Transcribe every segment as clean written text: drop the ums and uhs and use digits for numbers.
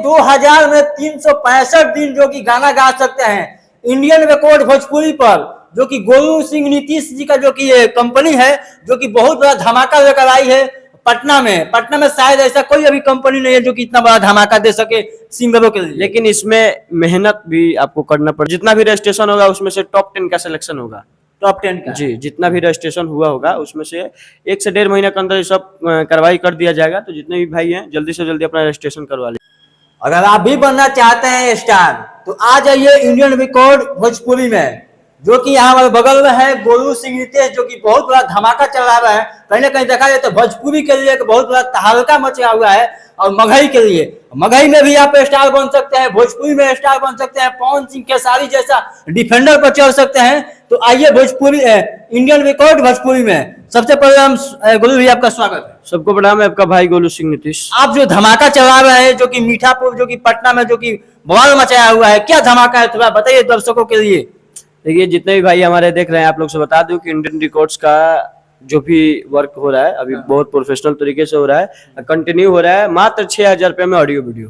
2000 में 365 दिन जो कि गाना गा सकते हैं इंडियन रिकॉर्ड भोजपुरी पर, जो कि गोलू सिंह नीतीश जी का जो कि ये कंपनी है, जो कि बहुत बड़ा धमाका लेकर आई है पटना में शायद ऐसा कोई अभी कंपनी नहीं है जो कि इतना बड़ा धमाका दे सके सिंगरों के लिए। लेकिन इसमें मेहनत भी आपको करना पड़ेगा। जितना भी रजिस्ट्रेशन होगा उसमें से टॉप 10 का सिलेक्शन होगा। टॉप 10 का जी, जितना भी रजिस्ट्रेशन हुआ होगा उसमें से 1 से 1.5 महीना के अंदर सब कार्रवाई कर दिया जाएगा। तो जितने भी भाई हैं जल्दी से जल्दी अपना रजिस्ट्रेशन करवा लें। अगर आप भी बनना चाहते हैं स्टार तो आ जाइए इंडियन रिकॉर्ड भोजपुरी में, जो कि यहाँ हमारे बगल में है गोलू सिंह नीतीश, जो कि बहुत बड़ा धमाका चल रहा है। कहीं ना कहीं देखा जाए तो भोजपुरी के लिए एक बहुत बड़ा तहलका मचा हुआ है। और मगही के लिए, मगही में भी आप स्टार बन सकते हैं, भोजपुरी में स्टार बन सकते हैं, पवन सिंह खेसारी जैसा डिफेंडर पर चल सकते हैं। तो आइए भोजपुरी इंडियन रिकॉर्ड भोजपुरी में। सबसे पहले हम गोलू भैया आपका स्वागत है। सबको प्रणाम, आपका भाई गोलू सिंह नीतीश। आप जो धमाका चला रहे हैं जो कि मीठापुर जो कि पटना में जो कि बवाल मचाया हुआ है, क्या धमाका है थोड़ा बताइए दर्शकों के लिए। देखिए, जितने भी भाई हमारे देख रहे हैं, आप लोग से बता दूं कि इंडियन रिकॉर्ड्स का जो भी वर्क हो रहा है अभी बहुत प्रोफेशनल तरीके से हो रहा है, कंटिन्यू हो रहा है। मात्र 6000 रुपये में ऑडियो वीडियो।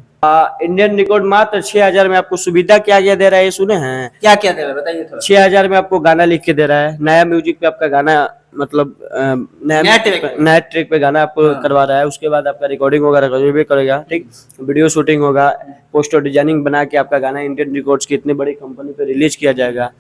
इंडियन रिकॉर्ड मात्र 6000 में आपको सुविधा क्या क्या दे रहा है, ये सुने हैं? क्या क्या दे रहा है बताइए थोड़ा। 6000 में आपको गाना लिख के दे रहा है, नया म्यूजिक पे आपका गाना, मतलब नया ट्रैक पे गाना आपको करवा रहा है। उसके बाद आपका रिकॉर्डिंग वगैरह भी करेगा, ठीक, वीडियो शूटिंग होगा, पोस्टर डिजाइनिंग बना के आपका गाना इंडियन रिकॉर्ड्स की इतनी बड़ी कंपनी पे रिलीज किया जाएगा।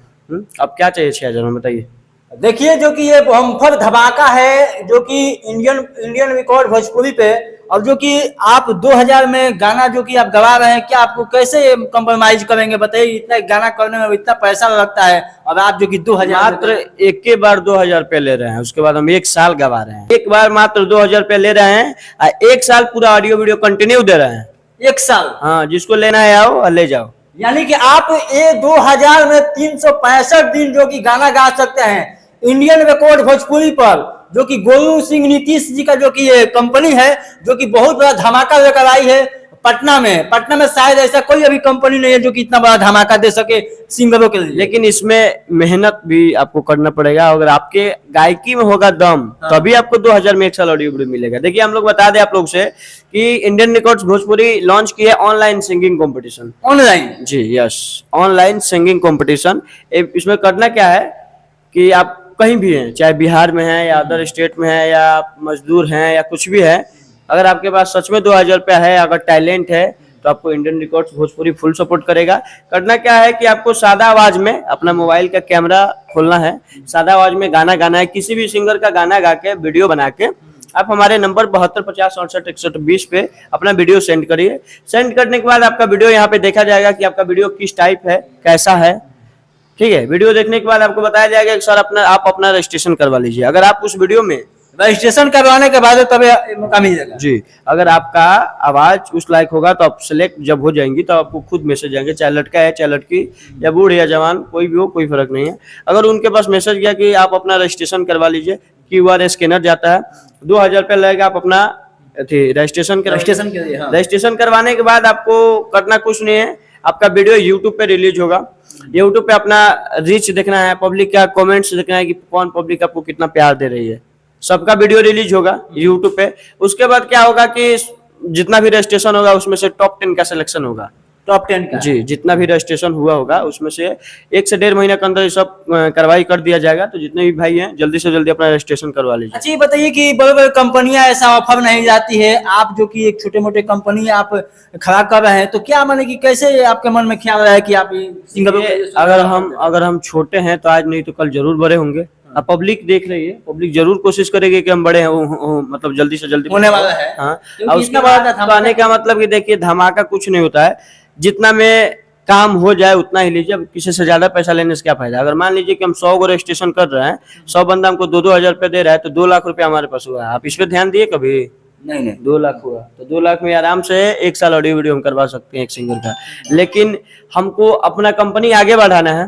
अब क्या चाहिए 6000 में बताइए। देखिए, जो कि ये बम्पर धमाका है जो कि इंडियन रिकॉर्ड भोजपुरी पे, और जो कि आप 2000 में गाना जो कि आप गवा रहे हैं, क्या आपको कैसे कंप्रोमाइज करेंगे बताइए। इतना गाना करने में इतना पैसा लगता है और आप जो कि 2000 मात्र एक के बार 2000 रुपये ले रहे हैं। उसके बाद हम 1 साल गवा रहे हैं। एक बार मात्र 2000 रुपये ले रहे हैं और 1 साल पूरा ऑडियो वीडियो कंटिन्यू दे रहे हैं। 1 साल, हाँ, जिसको लेना है आओ और ले जाओ। यानी कि आप ये 2000 में 365 दिन जो कि गाना गा सकते हैं इंडियन रिकॉर्ड भोजपुरी पर, जो कि गोलू सिंह नीतीश जी का जो कि ये कंपनी है, जो कि बहुत बड़ा धमाका लेकर आई है पटना में शायद ऐसा कोई अभी कंपनी नहीं है जो कि इतना बड़ा धमाका दे सके सिंगरों के लिए। लेकिन इसमें मेहनत भी आपको करना पड़ेगा। अगर आपके गायकी में होगा दम, तभी आपको 2000 में 1 साल ऑडियो वीडियो मिलेगा। देखिए, हम लोग बता दें आप लोग से कि इंडियन रिकॉर्ड्स भोजपुरी लॉन्च किया है ऑनलाइन सिंगिंग कंपटीशन। ऑनलाइन? जी, यस, ऑनलाइन सिंगिंग कंपटीशन। इसमें करना क्या है कि आप कहीं भी हैं, चाहे बिहार में है या अदर स्टेट में है या आप मजदूर हैं या कुछ भी है, अगर आपके पास सच में 2000 रुपया है, अगर टैलेंट है, तो आपको Indian records Bhojpuri full support करेगा। करना क्या है कि आपको सादा आवाज में अपना मोबाइल का कैमरा खोलना है, सादा आवाज में गाना गाना है, किसी भी सिंगर का गाना गा के वीडियो बना के आप हमारे नंबर 72 50 68 61 20 पे अपना वीडियो सेंड करिए। सेंड करने के बाद आपका वीडियो यहाँ पे देखा जाएगा कि आपका वीडियो किस टाइप है, कैसा है, ठीक है। वीडियो देखने के बाद आपको बताया जाएगा कि सर आप अपना रजिस्ट्रेशन करवा लीजिए। अगर आप उस वीडियो में रजिस्ट्रेशन करवाने के बाद तभी मौका मिलेगा। जी, अगर आपका आवाज उस लायक होगा तो आप सिलेक्ट जब हो जाएंगी तो आपको खुद मैसेज आएंगे, चाहे लड़का है चाहे लड़की या बूढ़ या जवान, कोई भी हो, कोई फर्क नहीं है। अगर उनके पास मैसेज गया कि आप अपना रजिस्ट्रेशन करवा लीजिए, QR स्कैनर जाता है, 2000 रुपया लगेगा। आप अपना रजिस्ट्रेशन रजिस्ट्रेशन करवाने के बाद आपको करना कुछ नहीं है, आपका वीडियो यूट्यूब पे रिलीज होगा। यूट्यूब पे अपना रीच देखना है, पब्लिक का कमेंट्स देखना है कि कौन पब्लिक आपको कितना प्यार दे रही है। सबका वीडियो रिलीज होगा यूट्यूब पे। उसके बाद क्या होगा कि जितना भी रजिस्ट्रेशन होगा उसमें से टॉप 10 का सिलेक्शन होगा। टॉप 10 का? जी, जितना भी रजिस्ट्रेशन हुआ होगा उसमें से 1 से 1.5 महीना के अंदर सब कार्रवाई कर दिया जाएगा। तो जितने भी भाई हैं जल्दी से जल्दी अपना रजिस्ट्रेशन करवा लीजिए। अच्छा, ये बताइए कि बड़े बड़े कंपनियां ऐसा ऑफर नहीं जाती है, आप जो कि एक छोटे मोटे कंपनी आप खड़ा कर रहे हैं, तो क्या माने कि कैसे आपके मन में ख्याल है कि आप सिंगरों अगर हम छोटे हैं तो आज नहीं तो कल जरूर बड़े होंगे। अब पब्लिक देख रही है, पब्लिक जरूर कोशिश करेगी कि हम बड़े हैं, मतलब जल्दी से जल्दी होने वाला है। हाँ, और उसके बाद आने का मतलब कि देखिए, धमाका कुछ नहीं होता है, जितना में काम हो जाए उतना ही लीजिए। अब किसी से ज्यादा पैसा लेने से क्या फायदा। अगर मान लीजिए कि हम 100 को रजिस्ट्रेशन कर रहे हैं, 100 बंदा हमको 2-2 हजार रुपये दे रहा है, तो 2 लाख रुपया हमारे पास हुआ है। आप इस पे ध्यान दिए कभी? नहीं। 2 लाख हुआ तो 2 लाख में आराम से 1 साल ऑडियो वीडियो हम करवा सकते हैं एक सिंगर का। लेकिन हमको अपना कंपनी आगे बढ़ाना है,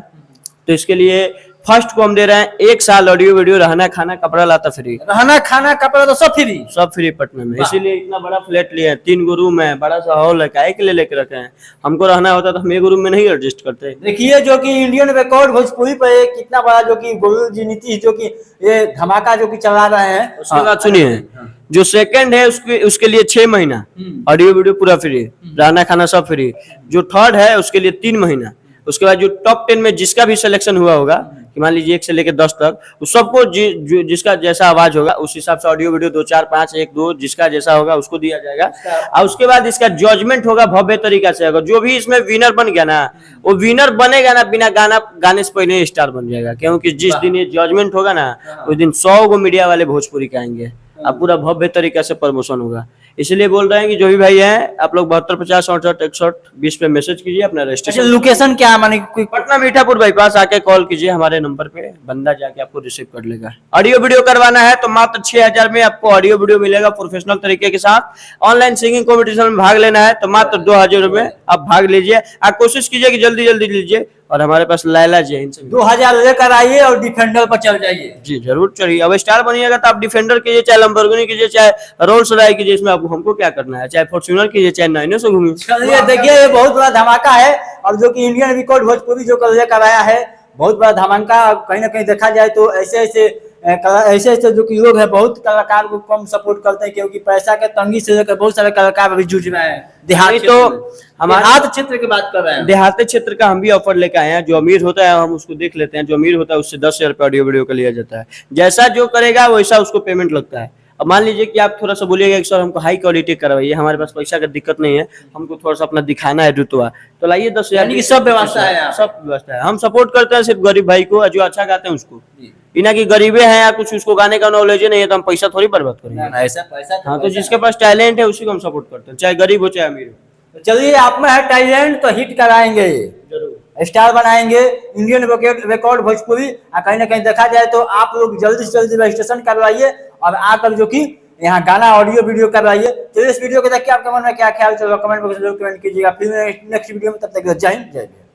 तो इसके लिए फर्स्ट को हम दे रहे हैं 1 साल ऑडियो वीडियो, रहना खाना कपड़ा लाता फ्री, रहना खाना कपड़ा तो सब फ्री पटना में। इसीलिए इतना बड़ा फ्लैट लिए हैं, 3 गो रूम है, बड़ा सा हॉल है, काहे के लिए लेके रखे हैं। हमको रहना होता तो हम 1 रूम में नहीं एडजस्ट करते। देखिए जो कि इंडियन रिकॉर्ड भोजपुरी पे कितना बड़ा जो कि गोलू जी नीतीश जो कि ये धमाका जो कि चला रहे हैं। उसके बाद सुनिए, जो सेकंड है उसके लिए 6 महीना ऑडियो वीडियो पूरा फ्री, रहना खाना सब फ्री। जो थर्ड है उसके लिए 3 महीना। उसके बाद जो टॉप 10 में जिसका भी सिलेक्शन हुआ होगा, कि मान लीजिए 1 से लेकर 10 तक, उस सबको जिसका जैसा आवाज होगा उस हिसाब से ऑडियो वीडियो 2 4 5 1 2 जिसका जैसा होगा उसको दिया जाएगा। और उसके बाद इसका जजमेंट होगा भव्य तरीका से। अगर जो भी इसमें विनर बन गया ना, वो विनर बनेगा ना बिना गाने से पहले स्टार बन जाएगा। क्योंकि जिस दिन ये जजमेंट होगा ना, उस दिन 100 गो मीडिया वाले भोजपुरी के आएंगे, अब पूरा भव्य तरीका से प्रमोशन होगा। इसलिए बोल रहे हैं कि जो भी भाई हैं, आप लोग 72 50 68 61 20 पे मैसेज कीजिए अपना रजिस्ट्रेशन। लोकेशन क्या है, माने पटना मीठापुर बाईपास आके कॉल कीजिए हमारे नंबर पे, बंदा जाके आपको रिसीव कर लेगा। ऑडियो वीडियो करवाना है तो मात्र 6000 में आपको ऑडियो वीडियो मिलेगा प्रोफेशनल तरीके के साथ। ऑनलाइन सिंगिंग कॉम्पिटिशन में भाग लेना है तो मात्र 2000 में आप भाग लीजिए। आप कोशिश कीजिए कि जल्दी जल्दी लीजिए। और हमारे पास लैला जी, इनसे 2000 लेकर आइए और डिफेंडर पर चल जाइए। जी जरूर चलिए। अब स्टार बनिएगा तो आप डिफेंडर कीजिए, चाहे लंबोर्गिनी कीजिए, चाहे रोल्स रॉय कीजिए, इसमें आपको हमको क्या करना है, चाहे फॉर्च्यूनर कीजिए, चाहे नाइनो से घूमिए। चलिए देखिए, ये बहुत बड़ा धमाका है। और जो कि इंडियन रिकॉर्ड भोजपुरी जो कल लेकर आया है, बहुत बड़ा धमाका। कहीं ना कहीं देखा जाए तो ऐसे जो कि लोग हैं, बहुत कलाकार को कम सपोर्ट करते हैं, क्योंकि पैसा के तंगी से लेकर बहुत सारे कलाकार अभी जूझ रहे हैं। देहात क्षेत्र की बात कर रहे हैं। देहात क्षेत्र का हम भी ऑफर लेकर आए हैं। जो अमीर होता है हम उसको देख लेते हैं, जो अमीर होता है उससे 10,000 रुपये ऑडियो वीडियो का लिया जाता है। जैसा जो करेगा वैसा उसको पेमेंट लगता है। अब मान लीजिए कि आप थोड़ा सा बोलिएगा कि सर हमको हाई क्वालिटी करवाइए, हमारे पास पैसा का दिक्कत नहीं है, हमको थोड़ा सा अपना दिखाना है रुतबा, तो लाइए 10,000 की सब व्यवस्था है, सब व्यवस्था है। हम सपोर्ट करते हैं सिर्फ गरीब भाई को, जो अच्छा गाते हैं उसको। इना की गरीबे हैं या कुछ उसको गाने का नॉलेज नहीं है तो हम पैसा थोड़ी बर्बाद करेंगे। ऐसा पैसा हाँ, तो जिसके पास टैलेंट है उसी को हम सपोर्ट करते हैं, चाहे गरीब हो चाहे अमीर हो। चलिए, आप में है टैलेंट तो हिट कराएंगे, जरूर स्टार बनाएंगे इंडियन रिकॉर्ड भोजपुरी। कहीं ना कहीं देखा जाए तो आप लोग जल्दी से जल्दी रजिस्ट्रेशन करवाइए और आकर जो कि यहाँ गाना ऑडियो वीडियो करवाइए। तो इस वीडियो को देख के आपके मन में क्या ख्याल चल रहा है कमेंट बॉक्स में जरूर कमेंट कीजिएगा। फिर नेक्स्ट वीडियो में, तब तक जय हिंद जय भारत।